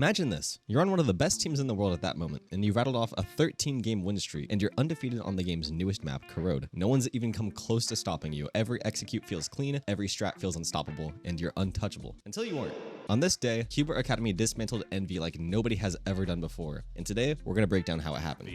Imagine this. You're on one of the best teams in the world at that moment, and you rattled off a 13-game win streak, and you're undefeated on the game's newest map, Corrode. No one's even come close to stopping you. Every execute feels clean, every strat feels unstoppable, and you're untouchable. Until you weren't. On this day, Cubert Academy dismantled Envy like nobody has ever done before, and today, we're going to break down how it happened.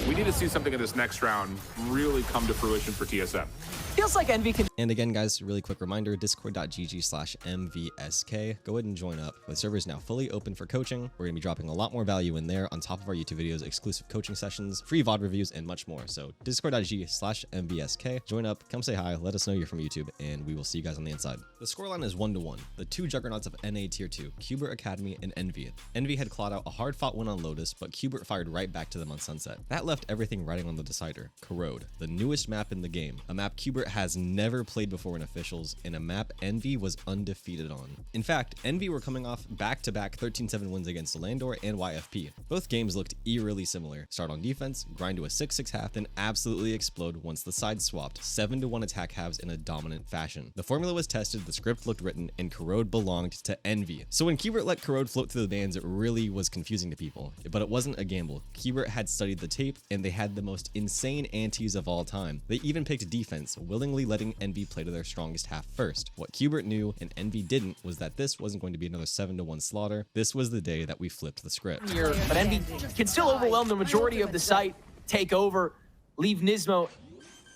We need to see something in this next round really come to fruition for TSM. Feels like Envy can... And again, guys, really quick reminder, discord.gg/MVSK. Go ahead and join up. The server is now fully open for coaching. We're going to be dropping a lot more value in there on top of our YouTube videos, exclusive coaching sessions, free VOD reviews, and much more. So discord.gg/MVSK. Join up, come say hi, let us know you're from YouTube, and we will see you guys on the inside. The scoreline is 1-1. The two juggernauts of NA Tier 2, Cubert Academy and Envy. Envy had clawed out a hard-fought win on Lotus, but Cubert fired right back to them on Sunset. That left everything riding on the decider, Corrode, the newest map in the game, a map Cubert has never played before in officials, and a map Envy was undefeated on. In fact, Envy were coming off back-to-back 13-7 wins against Landor and YFP. Both games looked eerily similar. Start on defense, grind to a 6-6 half, then absolutely explode once the sides swapped, 7-1 attack halves in a dominant fashion. The formula was tested, the script looked written, and Corrode belonged to Envy. So when Cubert let Corrode float through the bans, it really was confusing to people. But it wasn't a gamble. Cubert had studied the tape, and they had the most insane antes of all time. They even picked defense, willingly letting Envy play to their strongest half first. What Cubert knew and Envy didn't was that this wasn't going to be another 7-1 slaughter. This was the day that we flipped the script. But Envy can still overwhelm the majority of the site, take over, leave Nismo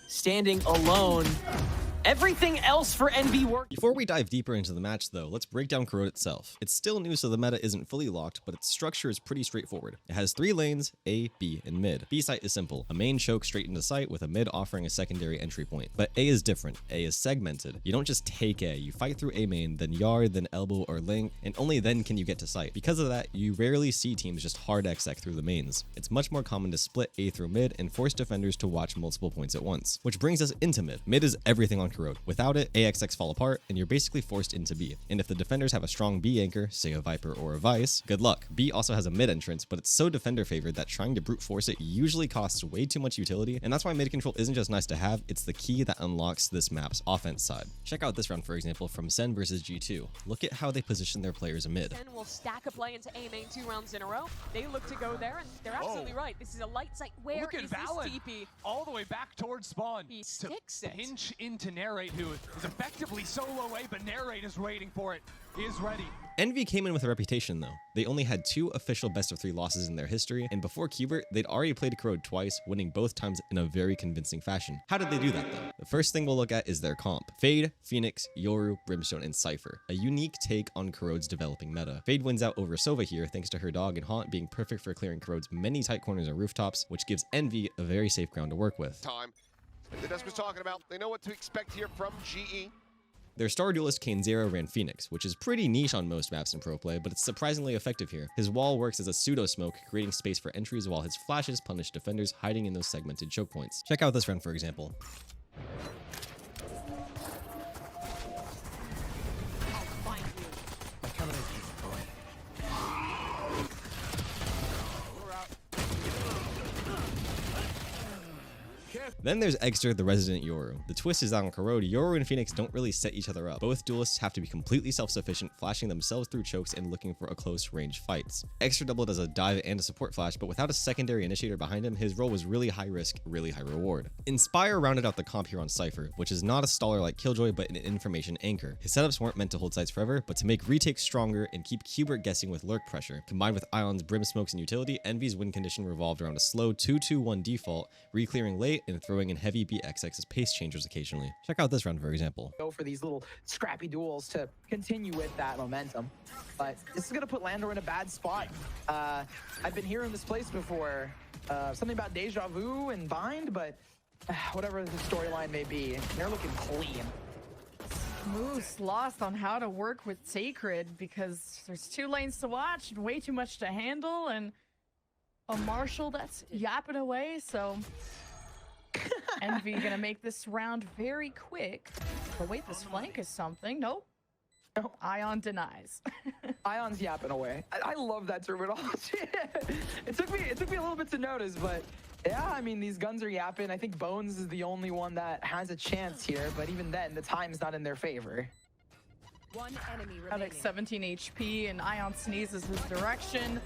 standing alone. Everything else for Envy worked. Before we dive deeper into the match though, let's break down Corrode itself. It's still new, so the meta isn't fully locked, but its structure is pretty straightforward. It has 3 lanes, A, B, and mid. B site is simple, a main choke straight into site with a mid offering a secondary entry point. But A is different. A is segmented. You don't just take A, you fight through A main, then yard, then elbow or link, and only then can you get to site. Because of that, you rarely see teams just hard exec through the mains. It's much more common to split A through mid and force defenders to watch multiple points at once. Which brings us into mid. Mid is everything on Corrode. Without it, AXX fall apart, and you're basically forced into B. And if the defenders have a strong B anchor, say a Viper or a Vice, good luck. B also has a mid entrance, but it's so defender favored that trying to brute force it usually costs way too much utility, and that's why mid control isn't just nice to have, it's the key that unlocks this map's offense side. Check out this round, for example, from Sen versus G2. Look at how they position their players mid. Sen will stack a play into A main 2 rounds in a row. They look to go there, and they're absolutely right. This is a light site. Where Look at is VALORANT this TP? all the way back towards spawn. He sticks it. Hinge into Narrate, who is effectively solo away, but Narrate is waiting for it. He is ready. Envy came in with a reputation though. They only had 2 official best of 3 losses in their history, and before Cubert, they'd already played Corrode twice, winning both times in a very convincing fashion. How did they do that though? The first thing we'll look at is their comp. Fade, Phoenix, Yoru, Brimstone, and Cypher. A unique take on Corrode's developing meta. Fade wins out over Sova here thanks to her dog and Haunt being perfect for clearing Corrode's many tight corners and rooftops, which gives Envy a very safe ground to work with. Like the Desk was talking about, they know what to expect here from GE. Their star duelist Kane Zero ran Phoenix, which is pretty niche on most maps in pro play, but it's surprisingly effective here. His wall works as a pseudo smoke, creating space for entries while his flashes punish defenders hiding in those segmented choke points. Check out this run for example. Then there's Exter, the resident Yoru. The twist is that on Corrode, Yoru and Phoenix don't really set each other up. Both duelists have to be completely self-sufficient, flashing themselves through chokes and looking for a close range fights. Exter doubled as a dive and a support flash, but without a secondary initiator behind him, his role was really high risk, really high reward. Inspire rounded out the comp here on Cypher, which is not a staller like Killjoy, but an information anchor. His setups weren't meant to hold sites forever, but to make retakes stronger and keep Cubert guessing with lurk pressure. Combined with Ion's brim smokes and utility, Envy's win condition revolved around a slow 2-2-1 default, re-clearing late and throwing in heavy BXX as pace changers occasionally. Check out this round for example. Go for these little scrappy duels to continue with that momentum. But this is going to put Landor in a bad spot. I've been hearing this place before. Something about deja vu and bind, but whatever the storyline may be, they're looking clean. Moose lost on how to work with Sacred because there's 2 lanes to watch and way too much to handle, and a Marshall that's yapping away, so Envy gonna make this round very quick. But wait, this flank is something. Nope. Ion denies. Ion's yapping away. I love that terminology. It took me a little bit to notice, but yeah, I mean, these guns are yapping. I think Bones is the only one that has a chance here, but even then, the time's not in their favor. One enemy Got like remaining. 17 HP, and Ion sneezes his direction.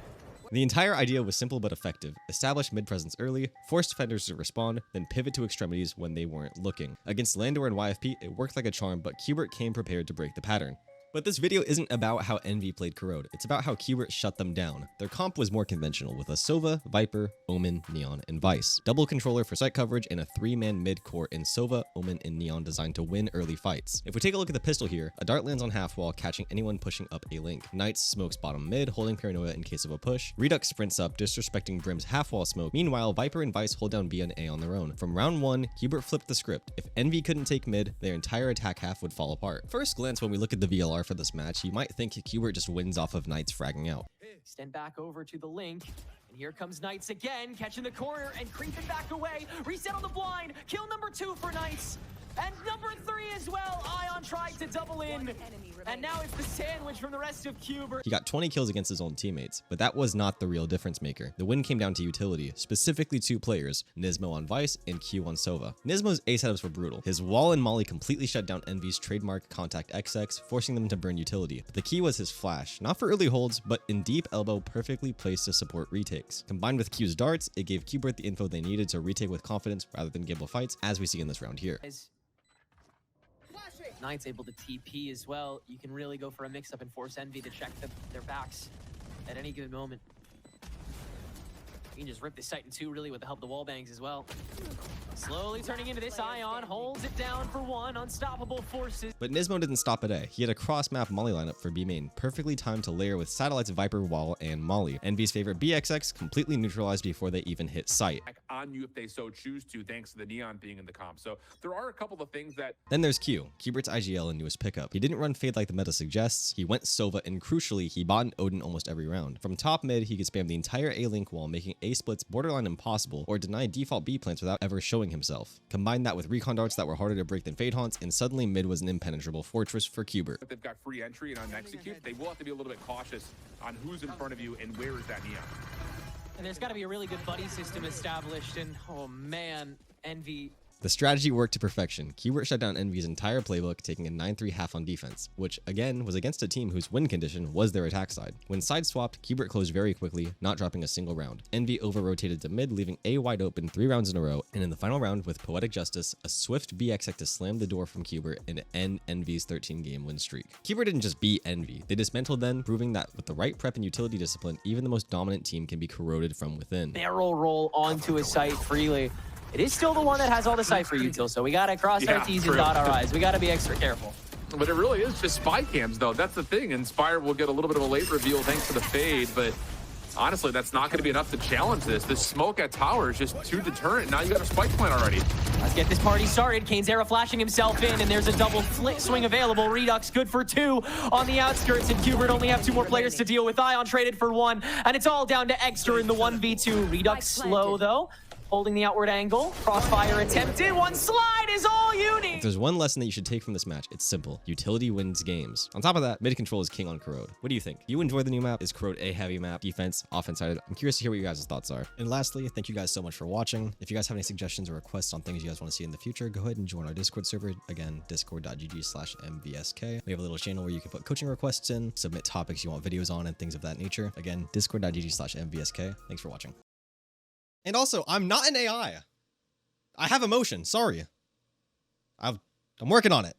The entire idea was simple but effective. Establish mid-presence early, force defenders to respond, then pivot to extremities when they weren't looking. Against Landor and YFP, it worked like a charm, but Cubert came prepared to break the pattern. But this video isn't about how Envy played Corrode, it's about how Cubert shut them down. Their comp was more conventional, with a Sova, Viper, Omen, Neon, and Vice. Double controller for site coverage, and a 3-man mid-core in Sova, Omen, and Neon designed to win early fights. If we take a look at the pistol here, a dart lands on half wall, catching anyone pushing up a link. Knights smokes bottom mid, holding paranoia in case of a push. Redux sprints up, disrespecting Brim's half wall smoke. Meanwhile, Viper and Vice hold down B and A on their own. From round 1, Cubert flipped the script. If Envy couldn't take mid, their entire attack half would fall apart. First glance, when we look at the VLR for this match, you might think Cubert just wins off of Knights fragging out. Extend back over to the link. And here comes Knights again, catching the corner and creeping back away. Reset on the blind. Kill number 2 for Knights. And number 3 as well. Ion tried to double in. And now it's the sandwich from the rest of Cubert. He got 20 kills against his own teammates, but that was not the real difference maker. The win came down to utility, specifically 2 players, Nismo on Vice and Q on Sova. Nismo's A setups were brutal. His wall and molly completely shut down Envy's trademark contact XX, forcing them to burn utility. But the key was his flash, not for early holds, but in deep elbow, perfectly placed to support retakes. Combined with Q's darts, it gave Cubert the info they needed to retake with confidence rather than gamble fights, as we see in this round here. Knights able to TP as well. You can really go for a mix-up and force Envy to check their backs at any given moment. You can just rip this site in 2 really with the help of the wall bangs as well. Slowly turning into this. Ion holds it down for 1. Unstoppable forces. But Nismo didn't stop at A. He had a cross-map molly lineup for B main, perfectly timed to layer with Satellite's Viper, Wall, and Molly. Envy's favorite BXX completely neutralized before they even hit sight. On you if they so choose to, thanks to the Neon being in the comp. So there are a couple of things that... Then there's Q, Cubert's IGL and newest pickup. He didn't run Fade like the meta suggests, he went Sova, and crucially, he bought an Odin almost every round. From top mid, he could spam the entire A-link wall, making A-splits borderline impossible, or deny default B plants without ever showing himself. Combine that with recon darts that were harder to break than Fade haunts, and suddenly mid was an impenetrable fortress for Cubert. They've got free entry and on execute, they will have to be a little bit cautious on who's in front of you and where is that Neon. And there's got to be a really good buddy system established. And oh man, Envy. The strategy worked to perfection. Cubert shut down Envy's entire playbook, taking a 9-3 half on defense, which again was against a team whose win condition was their attack side. When side swapped, Cubert closed very quickly, not dropping a single round. Envy over-rotated to mid, leaving A wide open 3 rounds in a row, and in the final round, with poetic justice, a swift BXX to slam the door from Cubert and end Envy's 13-game win streak. Cubert didn't just beat Envy, they dismantled them, proving that with the right prep and utility discipline, even the most dominant team can be corroded from within. Barrel roll onto a site freely. It is still the one that has all the cypher util, so we gotta cross our T's and dot our I's. We gotta be extra careful. But it really is just spy cams, though. That's the thing. Inspire will get a little bit of a late reveal thanks to the fade, but honestly, that's not going to be enough to challenge this. This smoke at tower is just too deterrent. Now you got a spike point already. Let's get this party started. Cainzera flashing himself in, and there's a double flick swing available. Redux good for 2 on the outskirts, and Cubert only have 2 more players to deal with. Ion traded for 1, and it's all down to Exter in the 1v2. Redux slow, though. Holding the outward angle. Crossfire attempted. 1 slide is all you need. If there's one lesson that you should take from this match, it's simple. Utility wins games. On top of that, mid control is king on Corrode. What do you think? Do you enjoy the new map? Is Corrode a heavy map? Defense, offense sided? I'm curious to hear what you guys' thoughts are. And lastly, thank you guys so much for watching. If you guys have any suggestions or requests on things you guys want to see in the future, go ahead and join our Discord server. Again, discord.gg/MVSK. We have a little channel where you can put coaching requests in, submit topics you want videos on, and things of that nature. Again, discord.gg/MVSK. Thanks for watching. And also, I'm not an AI. I have emotion. Sorry. I'm working on it.